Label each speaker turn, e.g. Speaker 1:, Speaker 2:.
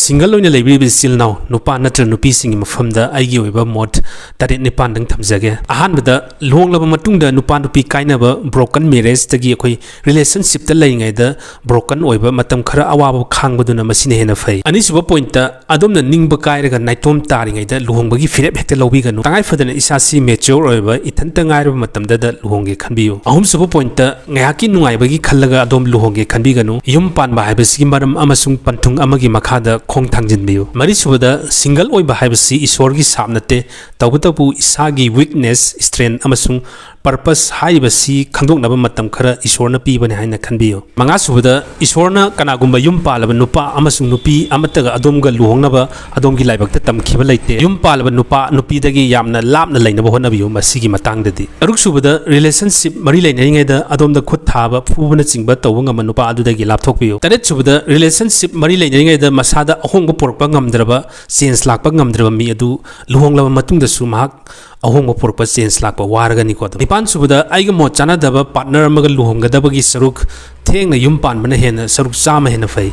Speaker 1: single oina leibri still now nupa natra nupi singi mafamda aigi oiba mod taret nipan dang thamjage ahanbada luhonglaba matungda nupa nupi kainaba broken marriage tagi akhoi relationship ta laingai da broken oiba matam khara awaba khangbaduna masine hena fai ani suba point ta adomna ningba kairaga naitom taringai da luhongbagi firep hekta lobi ganu tangai fadana isasi mature oiba ithanta ngairaba matamda da luhongge khanbiyu ahum suba point ta ngayaki nungaibagi khallaga adom luhongge khanbi ganu yum panba haibasi maram amasung pantung amagi makhada khong thangjinbiyu mari subada single oiba haibasi isorgi sapnate tawbatapu isagi weakness strength amasung purpose haibasi khangdoknaba matam khara isorna pibane haina khanbiyu manga subada isorna kanagumba yum palaba nupa amasung nupi amataga adomga luhongnaba adomgi laibakta tamkhiba leite yum palaba nupa nupi dagi yamna lapna leinaba honabiyu masigi matangdadi aruk subada relationship mari leineringaida adomda khut thaba phubana chingba tawanga manupa adudagi lapthokbiyu taret subada relationship mari leineringaida masada ahongba porpa ngamdraba change lakpa ngamdraba mi adu luhonglaba matungda su mahak ahongba porpa change lakpa waragani ko nipan subada aiga mo chana daba partner amaga luhonggadabagi saruk thengna yum panbana hena saruk chama hena fai